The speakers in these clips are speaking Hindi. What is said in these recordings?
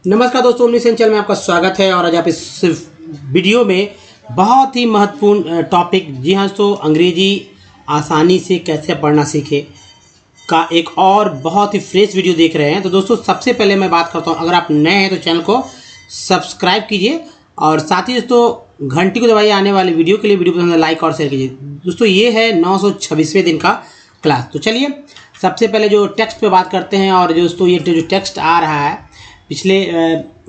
नमस्कार दोस्तों, ओमनी चैनल में आपका स्वागत है। और आज आप इस वीडियो में बहुत ही महत्वपूर्ण टॉपिक, जी हाँ दोस्तों, अंग्रेजी आसानी से कैसे पढ़ना सीखे का एक और बहुत ही फ्रेश वीडियो देख रहे हैं। तो दोस्तों, सबसे पहले मैं बात करता हूँ, अगर आप नए हैं तो चैनल को सब्सक्राइब कीजिए और साथ ही दोस्तों घंटी को दबाइए आने वाले वीडियो के लिए। वीडियो पसंद है लाइक और शेयर कीजिए। दोस्तों, ये है 926वें दिन का क्लास। तो चलिए सबसे पहले जो टेक्स्ट पे बात करते हैं। और दोस्तों, ये जो टेक्स्ट आ रहा है पिछले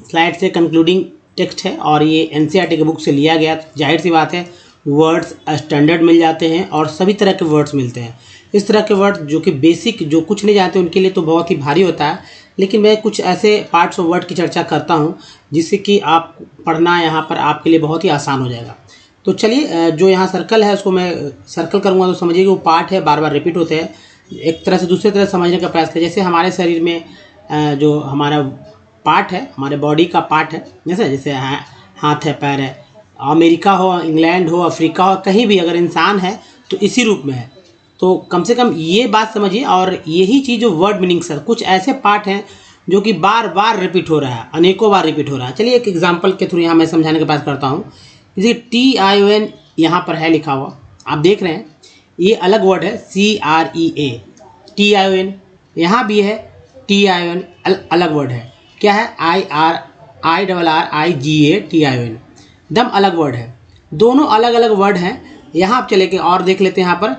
स्लाइड से कंक्लूडिंग टेक्स्ट है और ये एनसीईआरटी के बुक से लिया गया। जाहिर सी बात है, वर्ड्स स्टैंडर्ड मिल जाते हैं और सभी तरह के वर्ड्स मिलते हैं। इस तरह के वर्ड्स जो कि बेसिक, जो कुछ नहीं जानते उनके लिए तो बहुत ही भारी होता है, लेकिन मैं कुछ ऐसे पार्ट्स ऑफ वर्ड की चर्चा करता हूँ जिससे कि आप पढ़ना यहाँ पर आपके लिए बहुत ही आसान हो जाएगा। तो चलिए, जो यहाँ सर्कल है उसको मैं सर्कल करूँगा तो समझिए कि वो पार्ट है, बार बार रिपीट होते हैं। एक तरह से दूसरे तरह समझने का प्रयास करें। जैसे हमारे शरीर में जो हमारा पार्ट है, हमारे बॉडी का पार्ट है, जैसे हाथ है, पैर है, अमेरिका हो, इंग्लैंड हो, अफ्रीका हो, कहीं भी अगर इंसान है तो इसी रूप में है। तो कम से कम ये बात समझिए। और यही चीज़ जो वर्ड मीनिंग सर, कुछ ऐसे पार्ट हैं जो कि बार बार रिपीट हो रहा है, अनेकों बार रिपीट हो रहा है। चलिए एक एग्जाम्पल के थ्रू यहाँ मैं समझाने का प्रयास करता हूँ। जैसे TION यहाँ पर है लिखा हुआ, आप देख रहे हैं, ये अलग वर्ड है, CREA। TION यहाँ भी है, TION अलग वर्ड है। क्या है? IRRIGA TION, दम अलग वर्ड है। दोनों अलग अलग वर्ड हैं। यहाँ आप चले के और देख लेते हैं। यहाँ पर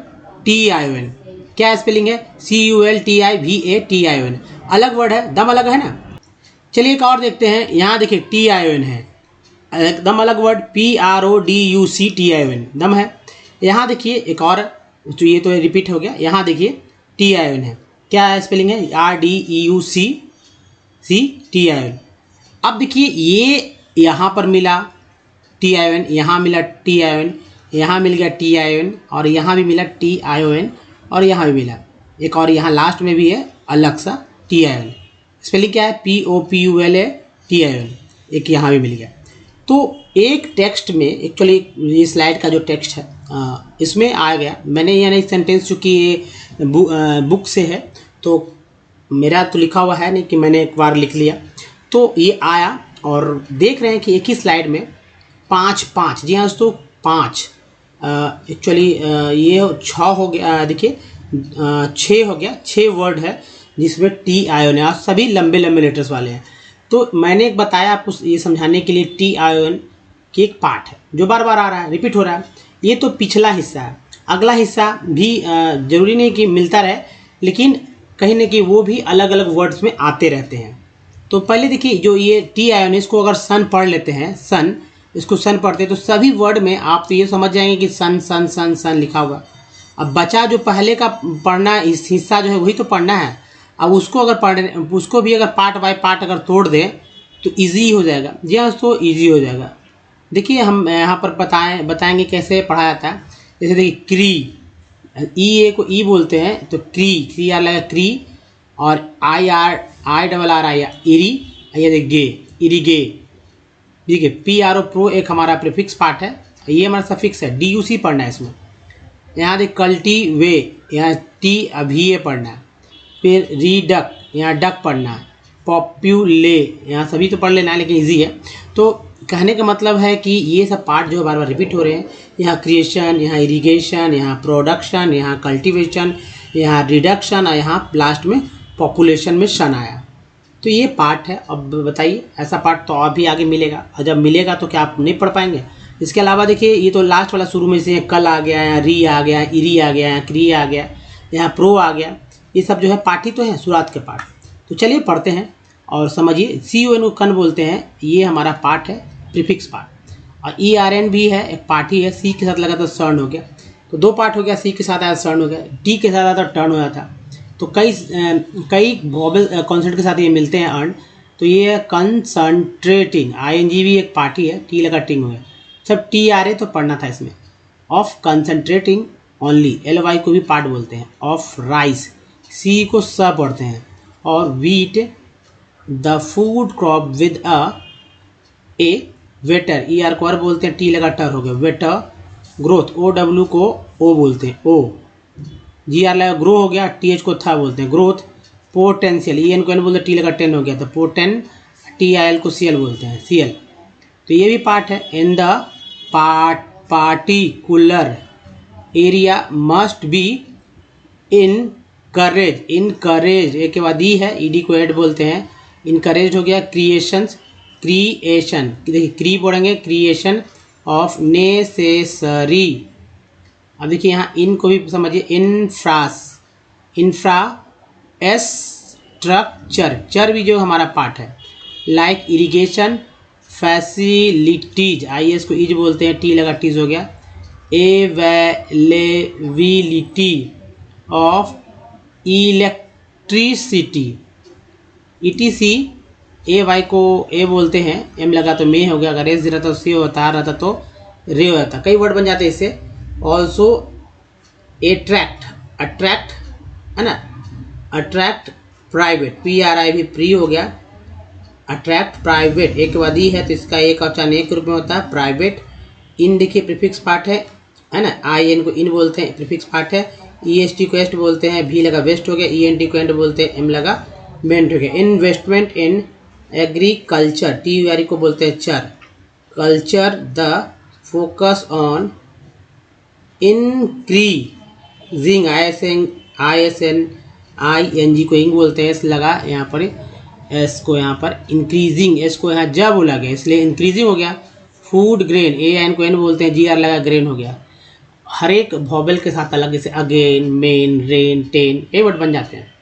TION क्या स्पेलिंग है? CULTIVA TION, अलग वर्ड है, दम अलग है ना। चलिए एक और देखते हैं। यहाँ देखिए TION है, एकदम अलग वर्ड, PRODUC TION, दम है। यहाँ देखिए एक और, तो ये तो रिपीट हो गया। यहाँ देखिए TION है, क्या स्पेलिंग है? RDEUC TION। अब देखिए ये यहाँ पर मिला TION, यहाँ मिला TION, यहाँ मिल गया TION, और यहाँ भी मिला TION, और यहाँ भी मिला एक और, यहाँ लास्ट में भी है अलग सा TION। स्पेलिंग क्या है? POPULA TION, एक यहाँ भी मिल गया। तो एक टेक्स्ट में एक्चुअली, ये स्लाइड का जो टेक्स्ट है इसमें आ गया। मैंने यानी सेंटेंस, चूँकि ये बुक से है तो मेरा तो लिखा हुआ है नहीं कि मैंने एक बार लिख लिया, तो ये आया। और देख रहे हैं कि एक ही स्लाइड में पाँच, जी हाँ दोस्तों, 5 एक्चुअली ये 6 हो गया। देखिए 6 हो गया, 6 वर्ड है जिसमें TION है और सभी लंबे लंबे लेटर्स वाले हैं। तो मैंने एक बताया आपको ये समझाने के लिए, TION की एक पार्ट है जो बार बार आ रहा है, रिपीट हो रहा है। ये तो पिछला हिस्सा है। अगला हिस्सा भी जरूरी नहीं कि मिलता रहे, लेकिन कहीं ना कहीं वो भी अलग अलग वर्ड्स में आते रहते हैं। तो पहले देखिए, जो ये TION, इसको अगर सन पढ़ लेते हैं, सन, इसको सन पढ़ते हैं तो सभी वर्ड में आप तो ये समझ जाएंगे कि सन सन सन सन लिखा हुआ। अब बचा जो पहले का पढ़ना, इस हिस्सा जो है वही तो पढ़ना है। अब उसको अगर पढ़, उसको भी अगर पार्ट बाय पार्ट अगर तोड़ दें तो ईजी हो जाएगा। जी हाँ दोस्तों, ईजी हो जाएगा। देखिए हम यहाँ पर बताएंगे कैसे पढ़ा जाता है। जैसे देखिए क्री, E को ई बोलते हैं तो क्री आर लगा क्री, और IRI इरी, ये देखिए गे, इरीगे। ठीक है, PRO प्रो एक हमारा प्रीफिक्स पार्ट है, ये हमारा सफिक्स है, DUC पढ़ना है इसमें। यहाँ देख कल्टीवे, यहाँ T अभी ये पढ़ना है। फिर रीडक, यहाँ डक पढ़ना है। पॉप्यूले, यहाँ सभी तो पढ़ लेना है लेकिन ईजी है। तो कहने का मतलब है कि ये सब पार्ट जो बार बार रिपीट हो रहे हैं। यहाँ क्रिएशन, यहाँ इरिगेशन, यहाँ प्रोडक्शन, यहाँ कल्टीवेशन, यहाँ रिडक्शन, और यहाँ लास्ट में पॉपुलेशन में शन आया। तो ये पार्ट है। अब बताइए, ऐसा पार्ट तो अभी आगे मिलेगा, और जब मिलेगा तो क्या आप नहीं पढ़ पाएंगे? इसके अलावा देखिए, ये तो लास्ट वाला शुरू में से कल आ गया, यहाँ री आ गया, इरी आ गया, यहाँ क्री आ गया, यहाँ प्रो आ गया। ये सब जो है पार्ट ही तो है, शुरुआत के पार्ट। तो चलिए पढ़ते हैं और समझिए। CON को कन बोलते हैं, ये हमारा पार्ट है, प्रीफिक्स पार्ट। और ERN भी है, एक पार्ट ही है। C के साथ लगा तो सर्ण हो गया, तो 2 पार्ट हो गया। C के साथ आया सर्ण हो गया, D के साथ आया तो टर्न हो जाता। तो कई वॉवेल कॉन्सेंट के साथ ये मिलते हैं, अर्न। तो ये है कंसंट्रेटिंग, ING भी एक पार्ट ही है, T लगा टिंग हो गया। सब TRA तो पढ़ना था इसमें। ऑफ कंसंट्रेटिंग ओनली, LY को भी पार्ट बोलते हैं। ऑफ राइस, C को स पढ़ते हैं। और wheat, the food crop with A waiter, ER को अर बोलते हैं, T लगा टर हो गया, वेटर। ग्रोथ, OW को O बोलते हैं, O। GR लगा ग्रो हो गया, TH को था बोलते हैं, ग्रोथ। पोटेंशियल, EN को N बोलते हैं, T लगा 10 हो गया, तो TIL को CL बोलते हैं, CL। तो ये भी पार्ट है। In the particular area must be encourage, encourage एक के बाद ई है, ईडी को एड बोलते हैं। इनकरेज हो गया क्रिएशंस, क्रिएशन, देखिए क्री पढ़ेंगे, क्रिएशन ऑफ नेसेसरी। अब देखिए यहाँ इन को भी समझिए, इंफ्रास्ट्रक्चर, चर भी जो हमारा पार्ट है। लाइक इरिगेशन फैसिलिटीज, IS को इज बोलते हैं, टी लगा टीज हो गया। Availability of electricity, ETC, AY को ए बोलते हैं, M लगा तो मे हो गया, अगर एस रहता तो सी होता, रहता तो रे हो जाता, कई वर्ड बन जाते हैं इससे। ऑल्सो एट्रैक्ट, अट्रैक्ट है ना, अट्रैक्ट प्राइवेट, PRI भी प्री हो गया, अट्रैक्ट प्राइवेट एक के बाद ई है तो इसका एक औचान एक रूप में होता है प्राइवेट। इन देखिए प्रीफिक्स पार्ट है ना, IN को इन बोलते हैं, प्रीफिक्स पार्ट है। EST को एस्ट बोलते हैं, V लगा वेस्ट हो गया, ENT को एंड बोलते हैं, M लगा मेंट हो गया। इन्वेस्टमेंट इन एग्रीकल्चर, TURE को बोलते हैं चर। Culture the focus on increasing, ING को इंग बोलते हैं, एस लगा यहाँ पर, एस को यहाँ पर इंक्रीजिंग, एस को यहाँ जब बोला गया इसलिए इंक्रीजिंग हो गया। फूड ग्रेन, AN को एन बोलते हैं, GR लगा ग्रेन हो गया। हर एक वॉवेल के साथ अलग, जैसे अगेन, मेन, रेन, टेन, ये वर्ड बन जाते हैं।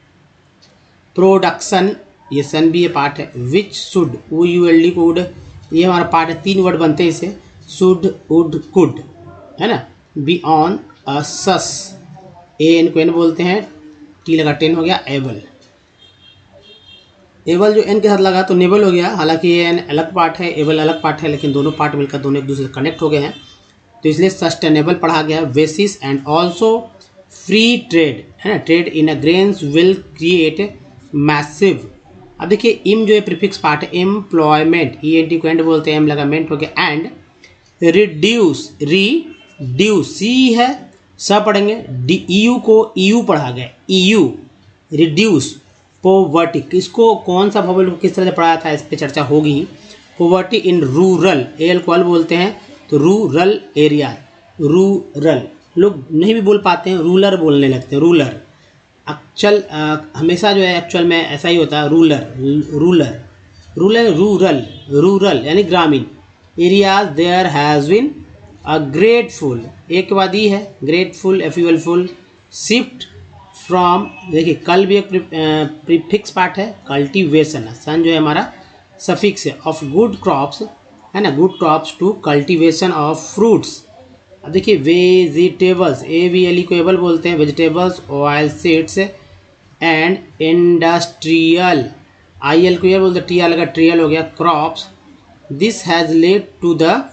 प्रोडक्शन, ये सन भी ये पार्ट है। विच शुड, UULD को वुड, ये हमारा पार्ट है, 3 वर्ड बनते हैं इसे, शुड, वुड, कुड है ना। बी ऑन सस, AN को एन बोलते हैं, टी लगा 10 हो गया। एबल, एबल जो एन के साथ लगा तो नेबल हो गया, हालांकि ये एन अलग पार्ट है, एबल अलग पार्ट है, लेकिन दोनों पार्ट मिलकर दोनों एक दूसरे से कनेक्ट हो गए हैं, तो इसलिए सस्टेनेबल पढ़ा गया। Vases and also free trade है ना, trade in a grains will create massive. अब देखिए इम जो है प्रीफिक्स पार्ट है, एम्प्लॉयमेंट, ENT को एंड बोलते हैं, एम लगा मेंट हो गया। एंड रिड्यूस, रिड्यूस, सी है, सब पढ़ेंगे, EU को EU पढ़ा गया, EU रिड्यूस। पोवर्टी, किसको कौन सा वोवेल किस तरह से पढ़ाया था, इस पर चर्चा होगी। पोवर्टी इन रूरल, AL को अल बोलते हैं, तो रूरल एरिया, रूरल, लोग नहीं भी बोल पाते हैं, रूलर बोलने लगते हैं, रूलर। एक्चुअल हमेशा जो है एक्चुअल में ऐसा ही होता है, ruler, ruler, ruler, rural, rural यानी ग्रामीण areas. There has been a grateful, एक के बाद ही है, ग्रेटफुल, एफ्यूलफुल शिफ्ट फ्रॉम, देखिए कल भी एक प्रीफिक्स पार्ट है, कल्टीवेशन, सन जो है हमारा सफिक्स है, ऑफ गुड क्रॉप्स है ना, good crops to cultivation of fruits. अब देखिए वेजिटेबल्स, AVLE को एबल बोलते हैं, vegetables, oil seeds and industrial, IL को ये बोलते हैं, TR लगा ट्रियल हो गया। Crops, this has led to the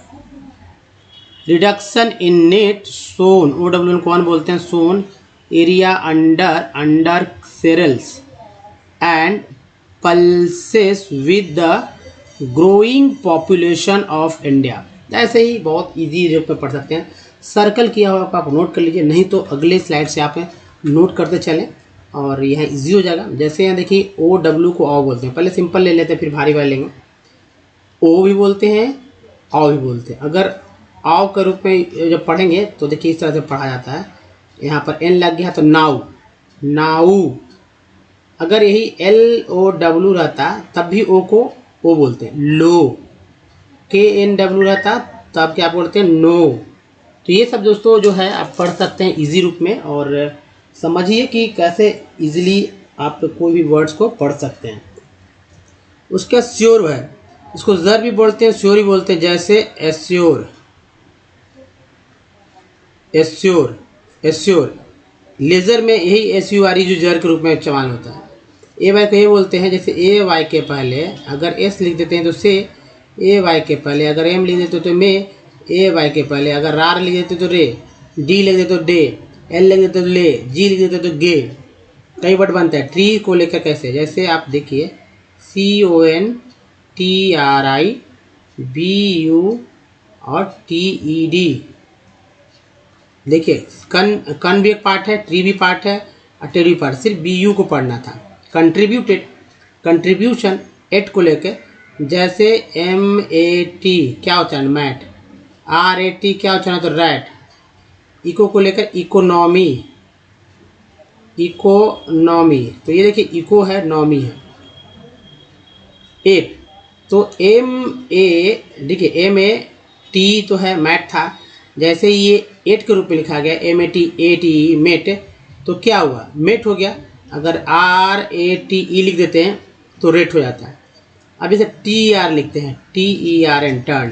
reduction in net sown, OWN को वन बोलते हैं, sown area under cereals and pulses with the growing population of India. ऐसे ही बहुत इजी रूप में पढ़ सकते हैं। सर्कल किया हुआ आप नोट कर लीजिए, नहीं तो अगले स्लाइड से आप नोट करते चलें और यह इजी हो जाएगा। जैसे यहाँ देखिए OW को औ बोलते हैं, पहले सिंपल ले लेते हैं फिर भारी वाले लेंगे। ओ भी बोलते हैं, औ भी बोलते हैं। अगर औ के रूप में जब पढ़ेंगे तो देखिए इस तरह से पढ़ा जाता है, यहाँ पर एन लग गया तो नाउ, नाउ। अगर यही LOW रहता तब भी ओ को ओ बोलते हैं, लो। KNW रहता तब क्या बोलते हैं, नो। तो ये सब दोस्तों जो है आप पढ़ सकते हैं इजी रूप में, और समझिए कि कैसे इजीली आप कोई भी वर्ड्स को पढ़ सकते हैं। उसका श्योर है, इसको जर भी बोलते हैं, श्योर भी बोलते हैं, जैसे एश्योर, एश्योर, एश्योर। लेजर में यही SURE जो जर के रूप में इस्तेमाल होता है। AY को ये बोलते हैं, जैसे AY के पहले अगर S लिख देते हैं तो से, AY के पहले अगर M लिख देते तो मे, AY के पहले अगर रार लिख देते तो रे, D लिख देते तो डे, L लिख देते तो ले, G लिख देते तो गे। कई वर्ड बनता है ट्री को लेकर कैसे, जैसे आप देखिए CONTRI BU और TED। देखिए कन भी एक पार्ट है, ट्री भी पार्ट है और टेड भी पार्ट, सिर्फ BU को पढ़ना था। कंट्रीब्यूटेड, कंट्रीब्यूशन, एट को लेके जैसे MAT क्या उच्चारण मैट, RAT क्या उच्चारण तो रैट। इको को लेकर इकोनॉमी, इकोनॉमी, तो ये देखिए इको है, नॉमी है। 8 तो देखिए MAT तो है मैट था, जैसे ये 8 के रूप में लिखा गया MAT मेट, तो क्या हुआ मेट हो गया। अगर RATE लिख देते हैं तो रेट हो जाता है। अब इसे TER लिखते हैं, TERN टर्न।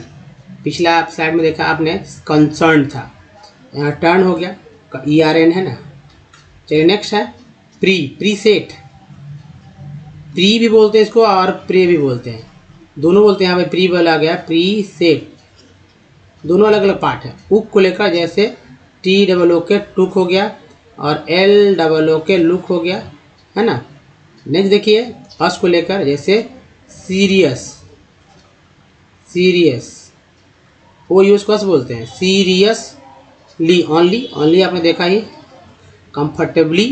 पिछला स्लाइड में देखा आपने कंसर्न था, यहाँ टर्न हो गया, ERN है ना। चलिए नेक्स्ट है प्रीसेट। प्री भी बोलते हैं इसको और प्रे भी बोलते हैं, दोनों बोलते हैं। यहाँ पे प्री बोला गया, प्रीसेट, दोनों अलग अलग पार्ट है। उक को लेकर जैसे TOO के टुक हो गया और LOO के लुक हो गया, है ना। नेक्स्ट देखिए अस को लेकर जैसे सीरियस, सीरियस वो यूज को अस बोलते हैं। सीरियसली, ऑनली आपने देखा ही। कंफर्टेबली,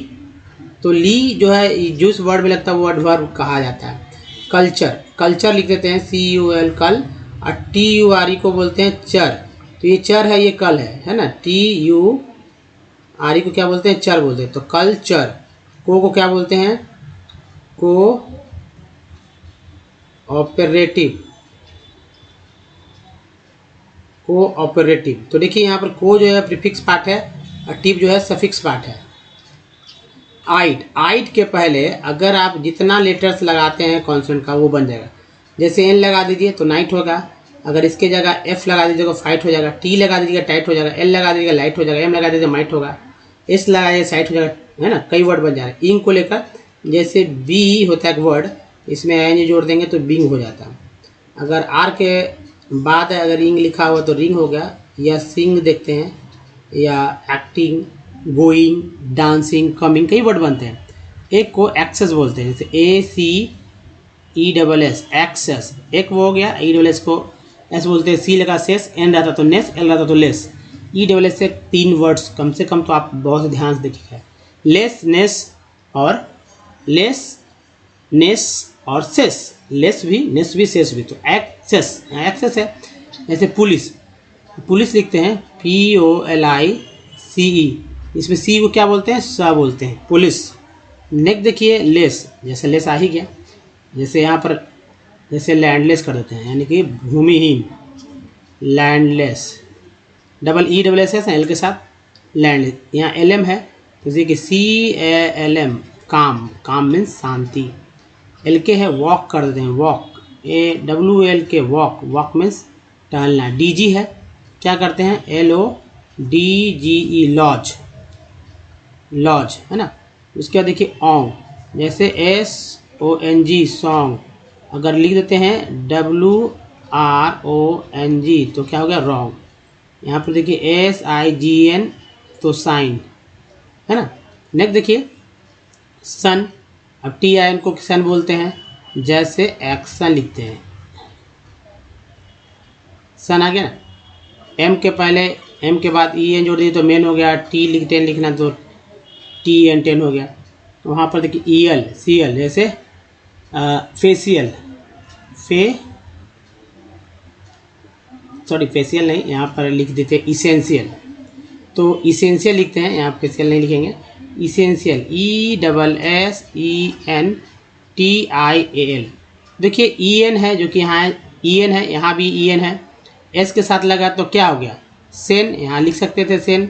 तो ली जो है जिस वर्ड में लगता है वो वर्ब कहा जाता है। कल्चर लिख देते हैं CUL कल, और TURE को बोलते हैं चर, तो ये चर है, ये कल है ना। TURE को क्या बोलते हैं, चर बोलते हैं, तो कल्चर। को क्या बोलते हैं, कोऑपरेटिव। तो देखिए यहाँ पर को जो है प्रीफिक्स पार्ट है और टिप जो है सफिक्स पार्ट है। आइड के पहले अगर आप जितना लेटर्स लगाते हैं कॉन्सोनेंट का वो बन जाएगा। जैसे N लगा दीजिए तो नाइट होगा, अगर इसके जगह F लगा दीजिएगा फाइट हो जाएगा, T लगा दीजिएगा टाइट हो जाएगा, L लगा दीजिएगा लाइट हो जाएगा, M लगा दीजिएगा माइट होगा, S लगा दीजिएगा साइट हो जाएगा, है ना। कई वर्ड बन जा रहे हैं। इंग को लेकर जैसे B होता है एक वर्ड, इसमें ING जोड़ देंगे तो बिंग हो जाता है। अगर R के बाद अगर इंग लिखा हुआ तो रिंग हो गया, या सिंग देखते हैं, या एक्टिंग, गोइंग, डांसिंग, कमिंग, कई वर्ड बनते हैं। एक को एक्सेस बोलते हैं, जैसे ACESS एक्सेस, एक वो हो गया। ESS को एस बोलते हैं, C लगा सेस, N रहता तो नेस, L रहता तो लेस। ESS से 3 वर्ड्स कम से कम तो आप बहुत से ध्यान से देखिएगा, लेस, नेस और सेस, लेस भी, नेस भी, सेस भी, तो एक्सेस है। जैसे पुलिस लिखते हैं POLICE, इसमें C को क्या बोलते हैं, स बोलते हैं, पुलिस। नेक्स्ट देखिए लेस, जैसे लेस आ ही गया, जैसे यहाँ पर जैसे लैंडलेस कर देते हैं, यानी कि भूमिहीन, लैंडलेस। ESS है L के साथ, लैंडलेस। यहाँ LM है तो देखिए CALM, काम मीन्स शांति। LK है वॉक कर देते हैं, वॉक, WLK वॉक मीन्स टहलना। DG है क्या करते हैं, LODGE लॉज, है ना। उसके बाद देखिए ऑन्ग, जैसे SONG सॉन्ग, अगर लिख देते हैं WRONG तो क्या हो गया, रॉन्ग। यहाँ पर देखिए SIGN तो साइन, है ना। नेक्स्ट देखिए सन, अब TIN को सन बोलते हैं, जैसे एक्शन लिखते हैं, सन आ गया ना। M के बाद EN जोड़ दिए तो मेन हो गया। T10 लिखना तो TN10 हो गया। वहाँ पर देखिए CL जैसे फेशियल, फेशियल नहीं, यहाँ पर लिख देते हैं इसेंशियल, तो इसेंशियल लिखते हैं, यहाँ फेशियल नहीं लिखेंगे, इसेंशियल ESSENTIAL। देखिए EN है जो कि यहाँ EN है, यहाँ भी EN है, S के साथ लगा तो क्या हो गया, सेन, यहाँ लिख सकते थे सेन,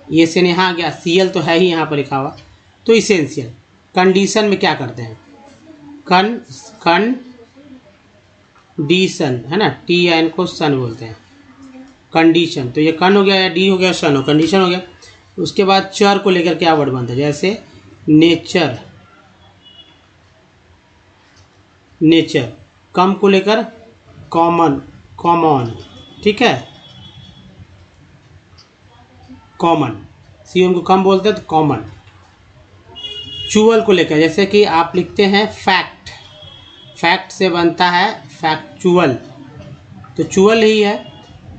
ये सेन यहाँ आ गया, CL तो है ही यहाँ पर लिखा हुआ, तो इसेंशियल। कंडीशन में क्या करते हैं, कंडीशन, है ना, TIN को सन बोलते हैं, कंडीशन। तो ये कन हो गया या डी हो गया, सन हो, कंडीशन हो गया। उसके बाद चर को लेकर क्या वर्ड बनता है, जैसे नेचर, कम को लेकर कॉमन, ठीक है, कॉमन, CM को कम बोलते हैं तो कॉमन। चुअल को लेकर जैसे कि आप लिखते हैं फैक्ट से बनता है फैक्चुअल, तो चुअल ही है।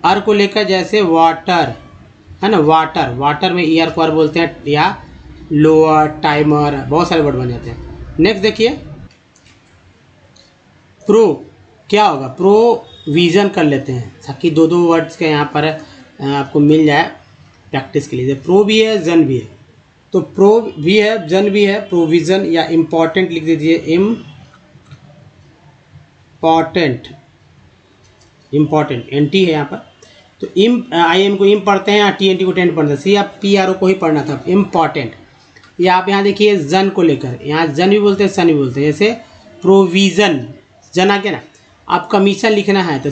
अर को लेकर जैसे वाटर, है ना, वाटर में ईयर को अर बोलते हैं, या लोअर, टाइमर, बहुत सारे वर्ड बन जाते हैं। नेक्स्ट देखिए प्रो क्या होगा, प्रोविज़न कर लेते हैं ताकि दो दो वर्ड्स के यहाँ पर आपको मिल जाए प्रैक्टिस के लिए। प्रो भी है, जन भी है, तो प्रो भी है, जन भी है, प्रोविज़न या इम्पॉर्टेंट लिख दीजिए, इम्पॉर्टेंट एन टी है यहाँ पर। तो आई एम को इम पढ़ते हैं या टी एन टी को टेंट पढ़ते हैं, सी या पी आर ओ को ही पढ़ना था, इम्पॉर्टेंट। या आप यहाँ देखिए जन को लेकर, यहाँ जन भी बोलते हैं, सन भी बोलते हैं। जैसे प्रोविज़न, जन आ गया ना। आप कमीशन लिखना है तो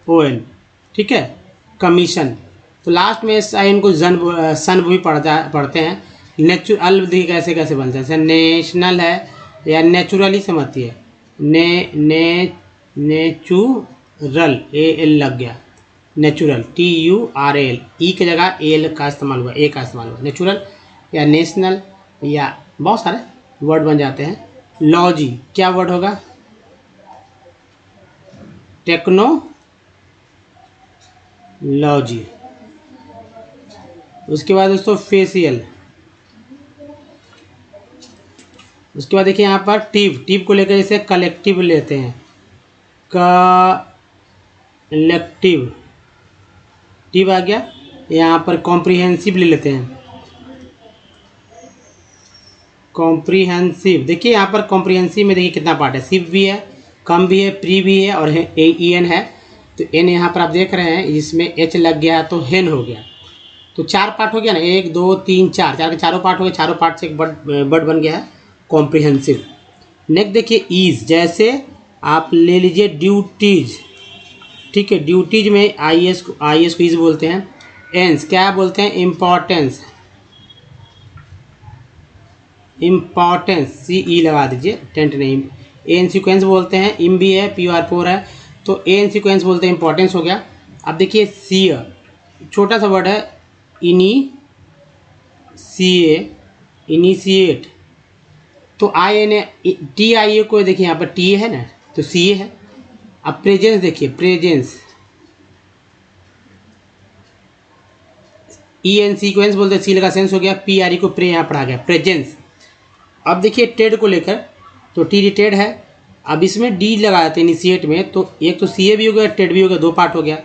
COMMISION, ठीक है, कमीशन। तो लास्ट में इस आई को सन भी पढ़ते हैं। नेचुरल देखिए कैसे कैसे बनता है, जैसे नेशनल है या नेचुरली समझती है, नेचुरल, AL लग गया, नेचुरल, TURAL, ई की जगह एल का इस्तेमाल हुआ, ए का इस्तेमाल हुआ, नेचुरल या नेशनल या बहुत सारे वर्ड बन जाते हैं। लॉजी क्या वर्ड होगा, टेक्नोलॉजी। उसके बाद दोस्तों फेशियल। उसके बाद देखिए यहाँ पर टीव को लेकर जैसे कलेक्टिव लेते हैं, कलेक्टिव, टीव आ गया। यहाँ पर कॉम्प्रिहेंसिव ले लेते हैं, कॉम्प्रिहेंसिव। देखिए यहाँ पर कॉम्प्रिहेंसिव में देखिए कितना पार्ट है, सिव भी है, कम भी है, प्री भी है और EN है। तो एन यहाँ पर आप देख रहे हैं इसमें H लग गया तो हेन हो गया। तो 4 पार्ट हो गया ना, 1 2 3 4, चार के चारों पार्ट हो गए, चारों पार्ट से एक वर्ड बन गया है कॉम्प्रिहेंसिव। नेक्स्ट देखिए ईज, जैसे आप ले लीजिए ड्यूटीज, ठीक है, ड्यूटीज में IS को ईज बोलते हैं। एंस क्या बोलते हैं, इम्पॉर्टेंस, CE लगा दीजिए, टेंट नहीं। एन सीक्वेंस बोलते हैं, इम भी है, PR4 है, तो एन सीक्वेंस बोलते हैं, इंपॉर्टेंस हो गया। अब देखिए सी, छोटा सा वर्ड है, इनिशिएट, तो TIA को देखिए यहाँ पर टी है ना, तो सी है। अब प्रेजेंस देखिए, प्रेजेंस, EN सीक्वेंस बोलते हैं, सी लगा सेंस हो गया, PRE को प्रे यहाँ पढ़ा गया, प्रेजेंस। अब देखिए टेड को लेकर, तो टी टेड है, अब इसमें डी लगा देते हैं इनिशिएट में, तो एक तो CA भी हो गया, टेड भी हो गया, 2 पार्ट हो गया।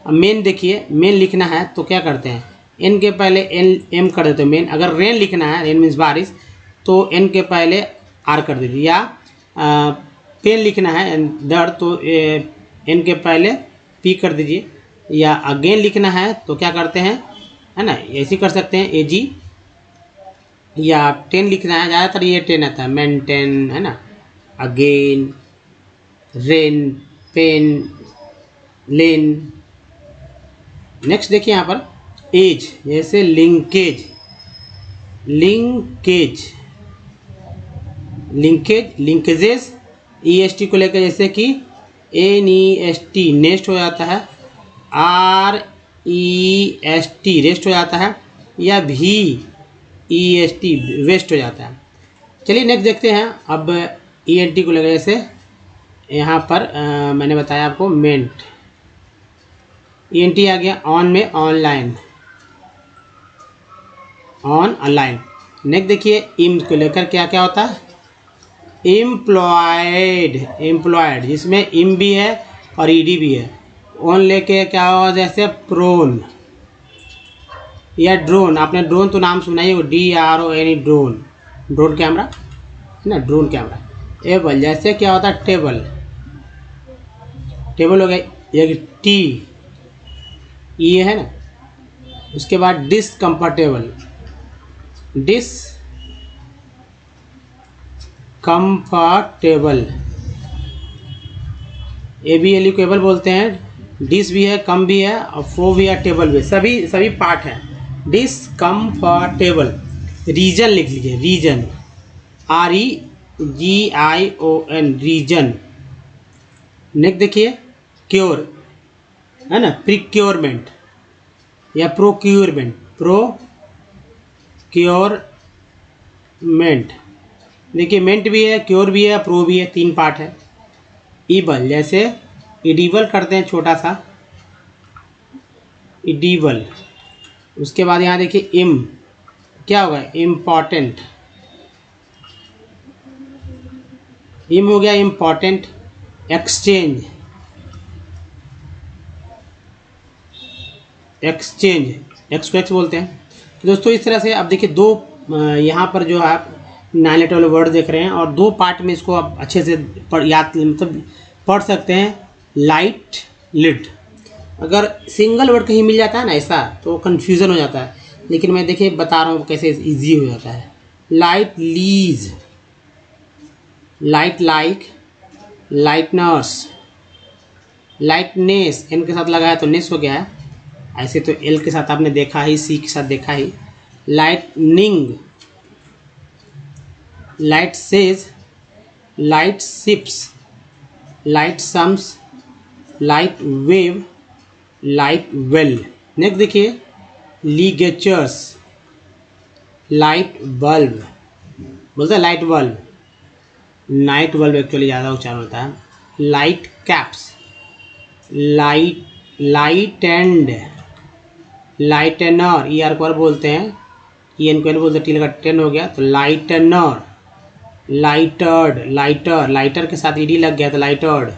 अब मेन देखिए, मेन लिखना है तो क्या करते हैं, N के पहले M कर देते हैं मेन। अगर रेन लिखना है, रेन मीन्स बारिश, तो N के पहले R कर दीजिए। या पेन लिखना है दर्द, तो N के पहले P कर दीजिए। या अगेन लिखना है तो क्या करते हैं, है ना, ऐसे कर सकते हैं AG। या 10 लिखना है, ज़्यादातर ये 10 आता है, मेंटेन, है ना, अगेन, रेन, पेन, लेन। नेक्स्ट देखिए यहाँ पर एज, जैसे लिंकेज, लिंकेजेस, EST को लेकर, जैसे कि NEST नेस्ट हो जाता है, REST रेस्ट हो जाता है, या VEST वेस्ट हो जाता है। चलिए नेक्स्ट देखते हैं। अब ENT को लगे, जैसे यहाँ पर मैंने बताया आपको मेंट, ENT आ गया। ऑन में ऑनलाइन, ऑनलाइन। नेक्स्ट देखिए इम को लेकर क्या क्या होता है, एम्प्लॉयड, जिसमें इम भी है और ED भी है। ऑन लेके क्या होगा, जैसे प्रोन या ड्रोन। आपने ड्रोन तो नाम सुना ही हो, DRON, ड्रोन कैमरा है ना, ड्रोन कैमरा। एबल, जैसे क्या होता है, टेबल हो गया, एक T ये है ना। उसके बाद डिसकम्फर्टेबल, ABLE को एबल बोलते हैं। डिस भी है, कम भी है, और फो भी है, टेबल भी, सभी पार्ट हैं। डिसकम्फर्टेबल। रीजन लिख लीजिए, रीजन, REGION, रीजन। नेक्स्ट देखिए क्योर, है ना, प्रिक्योरमेंट या प्रोक्योरमेंट। देखिए मेंट भी है, क्योर भी है, प्रो भी है, 3 पार्ट है। ईबल, जैसे इडिबल करते हैं, छोटा सा इडिबल। उसके बाद यहाँ देखिए इम क्या होगा, इम्पॉर्टेंट, इम हो गया इम्पॉर्टेंट, एक्सचेंज, एक्स को एक्स बोलते हैं। तो दोस्तों इस तरह से अब देखिए दो यहाँ पर जो आप 9 लेटर वाले वर्ड देख रहे हैं और दो पार्ट में इसको आप अच्छे से याद मतलब पढ़ सकते हैं। लाइट लिड, अगर सिंगल वर्ड कहीं मिल जाता है ना ऐसा तो कन्फ्यूज़न हो जाता है, लेकिन मैं देखिए बता रहा हूँ कैसे इजी हो जाता है। Light lease, light like, lighteners, lightness, N के साथ लगा है तो नेस हो गया है, ऐसे तो एल के साथ आपने देखा ही, सी के साथ देखा ही। Lightning, light sage, light ships, light sums, light wave, light well. Next देखिए लीगेचर्स, लाइट बल्ब, बोलते हैं light bulb, night bulb actually ज़्यादा उच्चारण होता है। Light caps, light end, lightener, E R को बोलते हैं, ई एन को बोलते हैं, टी लगा टेन हो गया तो लाइटनर। लाइटर्ड, लाइटर, लाइटर के साथ ईडी लग गया तो लाइटर्ड।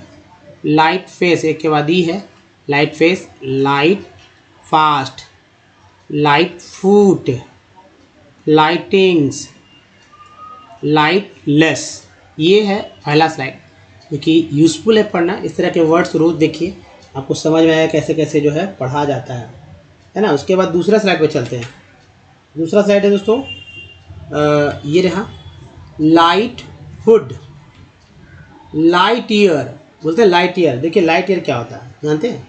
लाइट फेस, एक के बाद ई है, light face. Light fast, light foot, lightings, lightless. ये है पहला स्लाइड, क्योंकि यूज़फुल है पढ़ना। इस तरह के वर्ड्स रोज देखिए, आपको समझ में आया कैसे कैसे जो है पढ़ा जाता है ना। उसके बाद दूसरा स्लाइड पे चलते हैं। दूसरा स्लाइड है दोस्तों ये रहा लाइट हुड, लाइट ईयर, बोलते हैं लाइट ईयर। देखिए लाइट ईयर क्या होता है जानते हैं?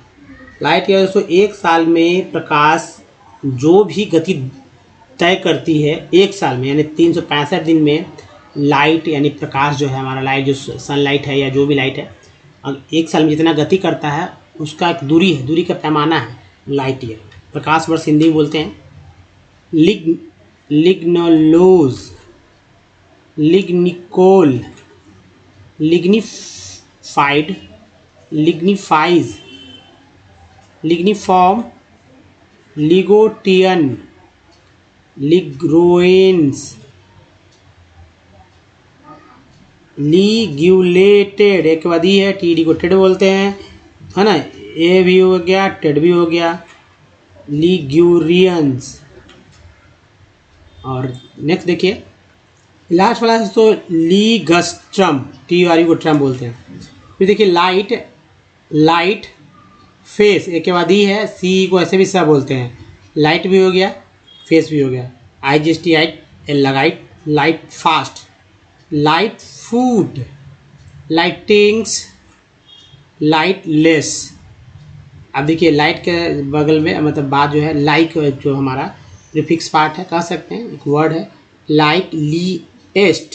लाइट ईयर दोस्तों एक साल में प्रकाश जो भी गति तय करती है एक साल में, यानी 365 दिन में लाइट यानी प्रकाश जो है हमारा, लाइट जो सनलाइट है या जो भी लाइट है, एक साल में जितना गति करता है उसका एक दूरी है, दूरी का पैमाना है लाइट ईयर। प्रकाश वर्ष हिंदी में बोलते हैं। लिग्नोलोज, लिग्निकोल, लिग्निफाइड, लिग्निफाइज, लिग्निफॉर्म, लिगोटियन, लिग्रोइंस, लीग्यूलेटेड, एक बाद ही है, टी डी को टेड बोलते हैं, है ना। ए भी हो गया, टेड भी हो गया। लिग्यूरियंस। और नेक्स्ट देखिए लास्ट वाला तो लीगस्ट्रम, टी आर यू को ट्रम बोलते हैं। फिर देखिए लाइट, लाइट फेस, एक के बाद ही है, सी को ऐसे भी सब बोलते हैं। लाइट भी हो गया, फेस भी हो गया, I G S T I L लगाइट। Light fast, light food, lightings, light less. अब देखिए लाइट के बगल में मतलब बाद जो है लाइक, जो हमारा प्रीफिक्स पार्ट है कह सकते हैं, एक वर्ड है लाइक लीएस्ट,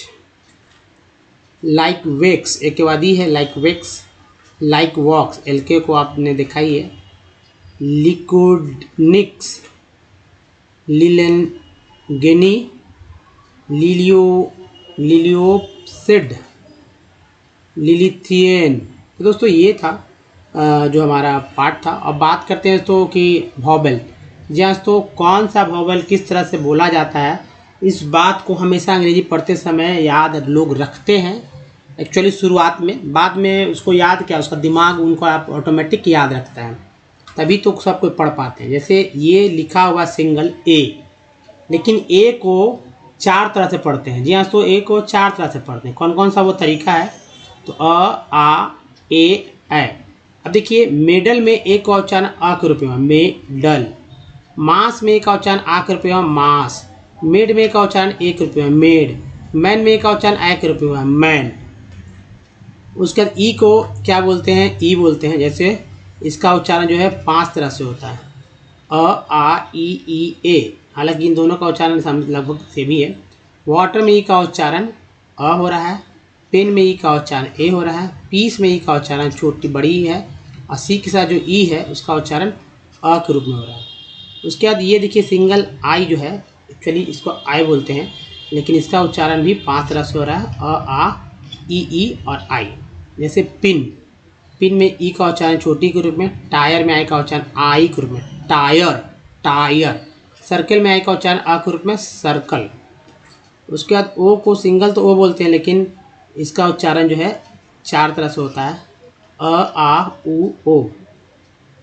लाइक वेक्स, एक के बाद ही है लाइक वेक्स। लाइक वॉक्स, एल के को आपने देखा ही है। लिक्विडनिक्स, लिलेनगेनी, लिलियोप्सिड, लिलिथियन। तो दोस्तों ये था जो हमारा पार्ट था। अब बात करते हैं तो कि वॉवेल, जहाँ तो कौन सा वॉवेल किस तरह से बोला जाता है, इस बात को हमेशा अंग्रेजी पढ़ते समय याद लोग रखते हैं एक्चुअली शुरुआत में, बाद में उसको याद क्या, उसका दिमाग उनको आप ऑटोमेटिक याद रखता है, तभी तो सब कोई पढ़ पाते हैं। जैसे ये लिखा हुआ सिंगल ए, लेकिन ए को 4 तरह से पढ़ते हैं। जी हाँ, तो ए को 4 तरह से पढ़ते हैं। कौन कौन सा वो तरीका है? तो अ, आ, ए, ऐ। अब देखिए मेडल में ए का उच्चारण अ के रूप में, मेडल। मास में ए का उच्चारण आ के रूप में, मास। मेड में ए का उच्चारण ए के रूप में, मेड। मैन में ए का उच्चारण ऐ के रूप में, मैन। उसके बाद ई को क्या बोलते हैं? ई बोलते हैं। जैसे इसका उच्चारण जो है 5 तरह से होता है, अ, आ, ई, ए। हालांकि इन दोनों का उच्चारण लगभग सेम ही है। वाटर में ई का उच्चारण अ हो रहा है, पेन में ई का उच्चारण ए हो रहा है, पीस में ई का उच्चारण छोटी बड़ी है, और सी के साथ जो ई है उसका उच्चारण अ के रूप में हो रहा है। उसके बाद ये देखिए सिंगल आई जो है, एक्चुअली इसको आई बोलते हैं, लेकिन इसका उच्चारण भी 5 तरह से हो रहा है, अ, आ, ई और आई। जैसे पिन, पिन में ई का उच्चारण छोटी के रूप में, टायर में आई का उच्चारण आई के रूप में, टायर, टायर। सर्कल में आई का उच्चारण आ के रूप में, सर्कल। उसके बाद ओ को सिंगल तो ओ बोलते हैं, लेकिन इसका उच्चारण जो है 4 तरह से होता है, अ आ उ ओ।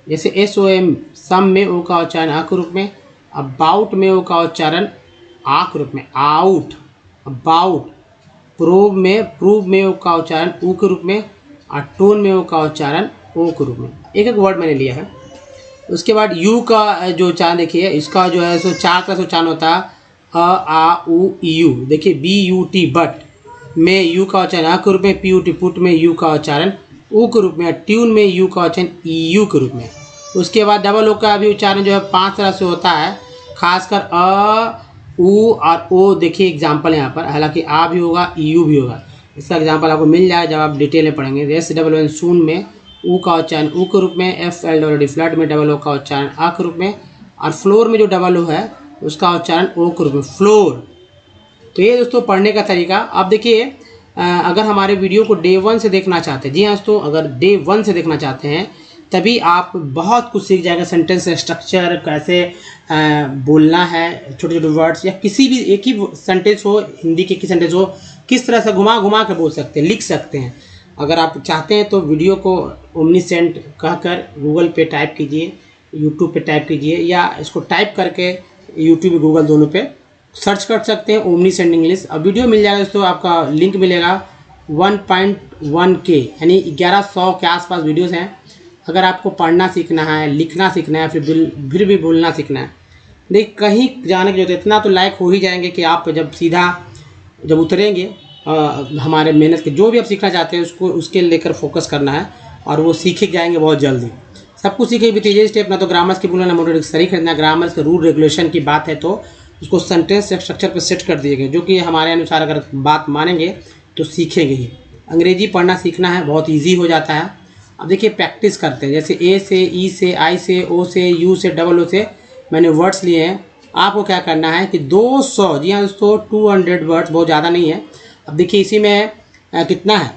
जैसे SOM सम में ओ का उच्चारण आ के रूप में, अबाउट में ओ का उच्चारण आ के रूप में, आउट, अबाउट। प्रूव में ओ का उच्चारण ऊ के रूप में, और टोन में ओ का उच्चारण ओ के रूप में। एक एक वर्ड मैंने लिया है। उसके बाद यू का जो उच्चारण देखिए, इसका जो है सो 4 तरह से उच्चारण होता है, अ आ उ यू। देखिए BUT बट में यू का उच्चारण आ के रूप में, PUT पुट में यू का उच्चारण ऊ के रूप में, ट्यून में यू का उच्चारण EU के रूप में। उसके बाद डबल ओ का भी उच्चारण जो है 5 तरह से होता है, खासकर अ उ और ओ। देखिए एग्जाम्पल यहाँ पर, हालांकि आ भी होगा EU भी होगा, इसका एग्जाम्पल आपको मिल जाए जब आप डिटेल में पढ़ेंगे। SWN सून में ऊ का उच्चारण ऊ के रूप में, FLWD फ्लड में डबल ओ का उच्चारण आ के रूप में, और फ्लोर में जो डबल ओ है उसका उच्चारण ओ के रूप में, फ्लोर। तो ये दोस्तों पढ़ने का तरीका। अब देखिए अगर हमारे वीडियो को डे 1 से देखना चाहते हैं, जी हाँ दोस्तों, अगर डे 1 से देखना चाहते हैं तभी आप बहुत कुछ सीख जाएगा। सेंटेंस स्ट्रक्चर कैसे बोलना है, छोटे छोटे वर्ड्स, या किसी भी एक ही सेंटेंस हो, हिंदी के सेंटेंस हो, किस तरह से घुमा घुमा कर बोल सकते हैं, लिख सकते हैं। अगर आप चाहते हैं तो वीडियो को ओमनीसेंट कहकर गूगल पे टाइप कीजिए, यूट्यूब पे टाइप कीजिए, या इसको टाइप करके यूट्यूब गूगल दोनों पे सर्च कर सकते हैं ओमनीसेंट इंग्लिश। अब वीडियो मिल जाएगा दोस्तों, आपका लिंक मिलेगा 1.1K यानी 1100 के आसपास वीडियोस हैं। अगर आपको पढ़ना सीखना है, लिखना सीखना है, फिर भी बोलना सीखना है, देख कहीं जाने की जरूरत, इतना तो लायक हो ही जाएंगे कि आप जब उतरेंगे हमारे मेहनत के, जो भी आप सीखना चाहते हैं उसको उसके लेकर फोकस करना है, और वो सीख जाएंगे बहुत जल्दी। सब कुछ सीखे भी तेजी स्टेप, ना तो ग्रामर्स की बोलना, ना मोटर डिक्शनरी खरीदना। ग्रामर्स के रूल रेगुलेशन की बात है तो उसको सेंटेंस स्ट्रक्चर पर सेट कर दिए गए, जो कि हमारे अनुसार अगर बात मानेंगे तो सीखेंगे ही। अंग्रेजी पढ़ना सीखना है, बहुत ईजी हो जाता है। अब देखिए प्रैक्टिस करते हैं, जैसे ए से, ई से, आई से, ओ से, यू से, डबल ओ से मैंने वर्ड्स लिए हैं। आपको क्या करना है कि 200, जी हाँ दोस्तों 200 वर्ड्स, बहुत ज़्यादा नहीं है। अब देखिए इसी में कितना है,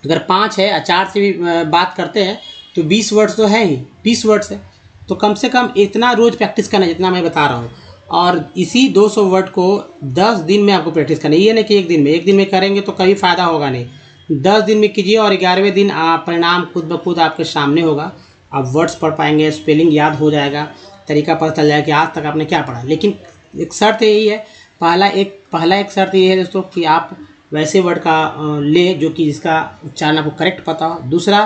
अगर 5 है, 4 से भी बात करते हैं तो 20 वर्ड्स तो है ही, 20 वर्ड्स है। तो कम से कम इतना रोज़ प्रैक्टिस करना जितना मैं बता रहा हूँ, और इसी 200 वर्ड को 10 दिन में आपको प्रैक्टिस करना है। ये नहीं कि एक दिन में करेंगे तो कभी फ़ायदा होगा नहीं। 10 दिन में कीजिए और 11वें दिन परिणाम खुद ब खुद आपके सामने होगा। आप वर्ड्स पढ़ पाएंगे, स्पेलिंग याद हो जाएगा, तरीका पता चल जाएगा कि आज तक आपने क्या पढ़ा। लेकिन एक शर्त यही है, पहला एक शर्त ये है दोस्तों कि आप वैसे वर्ड का ले जो कि जिसका उच्चारण आपको करेक्ट पता हो। दूसरा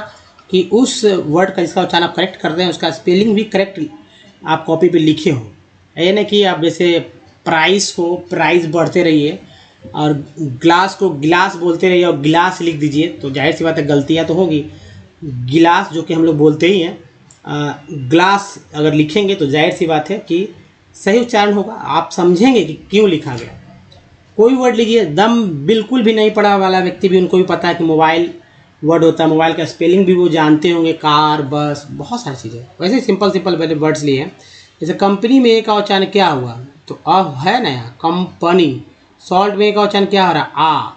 कि उस वर्ड का जिसका उच्चारण आप करेक्ट कर रहे हैं उसका स्पेलिंग भी करेक्ट आप कॉपी पे लिखे हो। ये नहीं कि आप जैसे प्राइस बढ़ते रहिए और ग्लास को गिलास बोलते रहिए और गिलास लिख दीजिए, तो जाहिर सी बात है गलतियाँ तो होगी। गिलास जो कि हम लोग बोलते ही हैं, ग्लास अगर लिखेंगे तो जाहिर सी बात है कि सही उच्चारण होगा, आप समझेंगे कि क्यों लिखा गया। कोई वर्ड लीजिए, दम बिल्कुल भी नहीं पढ़ा वाला व्यक्ति भी, उनको भी पता है कि मोबाइल वर्ड होता है, मोबाइल का स्पेलिंग भी वो जानते होंगे, कार, बस, बहुत सारी चीज़ें। वैसे सिंपल पहले वर्ड्स लिए हैं। जैसे कंपनी में ए का उच्चारण क्या हुआ, तो अब है ना यहाँ कंपनी। सॉल्ट में ए का उच्चारण क्या हो रहा है, आ,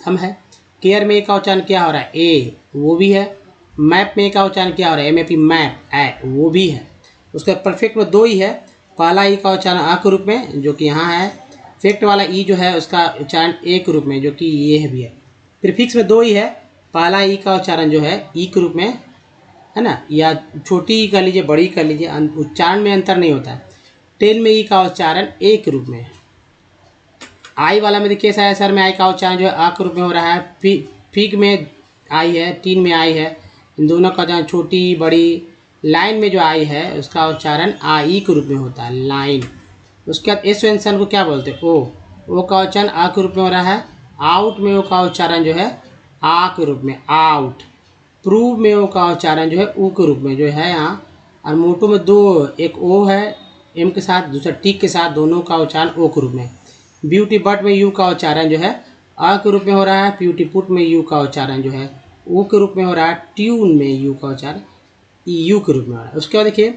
हम है। केयर में ए का उच्चारण क्या हो रहा है, ए, वो भी है। मैप में ए का उच्चारण क्या हो रहा है, MAP, मैप, ए, वो भी है। उसके परफेक्ट में 2 ही है, पहला ई का उच्चारण आ के रूप में जो कि यहाँ है, फेक्ट वाला ई जो है उसका उच्चारण ए के रूप में जो कि ये है भी है। प्रीफिक्स में 2 ही है, पहला ई का उच्चारण जो है ई के रूप में है ना, या छोटी ई कर लीजिए, बड़ी कर लीजिए, उच्चारण में अंतर नहीं होता है। टेन में ई का उच्चारण ए के रूप में। आई वाला में देखिए ऐसा है, सर में आई का उच्चारण जो है आ के रूप में हो रहा है। फिग में आई है, टीन में आई है, इन दोनों का उच्चारण छोटी बड़ी। लाइन में जो आई है उसका उच्चारण आ ई के रूप में होता है, लाइन। उसके बाद एसोएंसन को क्या बोलते हैं, ओ का उच्चारण आ के रूप में हो रहा है। आउट में ओ का उच्चारण जो है आ के रूप में, आउट। प्रूव में ओ का उच्चारण जो है ऊ के रूप में जो है यहाँ। और मोटो में 2, एक ओ है एम के साथ, दूसरा टी के साथ, दोनों का उच्चारण ओ के रूप में। ब्यूटी बट में यू का उच्चारण जो है आ के रूप में हो रहा है। प्यूटी पुट में यू का उच्चारण जो है ओ के रूप में हो रहा है। ट्यून में यू का उच्चारण यू के रूप में हो रहा है। उसके बाद देखिए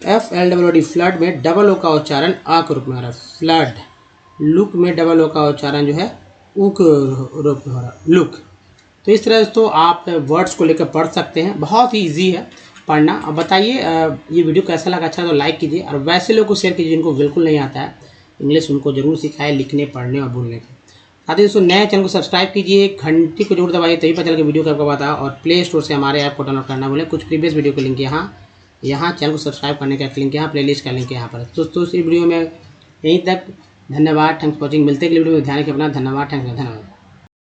FLWD फ्लड में डबल ओ का उच्चारण आ के रूप में हो रहा है, फ्लड। लुक में डबल ओ का उच्चारण जो है ऊ के रूप में हो रहा है, लुक। तो इस तरह तो आप वर्ड्स को लेकर पढ़ सकते हैं, बहुत ही ईजी है पढ़ना। अब बताइए ये वीडियो कैसा लगा, अच्छा तो लाइक कीजिए और वैसे लोगों को शेयर कीजिए जिनको बिल्कुल नहीं आता है इंग्लिश, उनको ज़रूर सिखाए लिखने, पढ़ने और बोलने के। साथ ही दोस्तों नए चैनल को सब्सक्राइब कीजिए, घंटी को जरूर दबाइए, तभी पता चल के वीडियो कब आता है। और प्ले स्टोर से हमारे ऐप को डाउनलोड करना भूलें। कुछ प्रीवियस वीडियो का लिंक यहाँ चैनल को सब्सक्राइब करने का लिंक यहाँ, प्लेलिस्ट का लिंक यहाँ पर। दोस्तों इस वीडियो में यहीं तक, धन्यवाद, थैंक्स फॉर वॉचिंग। मिलते हैं अगली वीडियो में, ध्यान रखिए अपना, धन्यवाद, थैंक्स, धन्यवाद।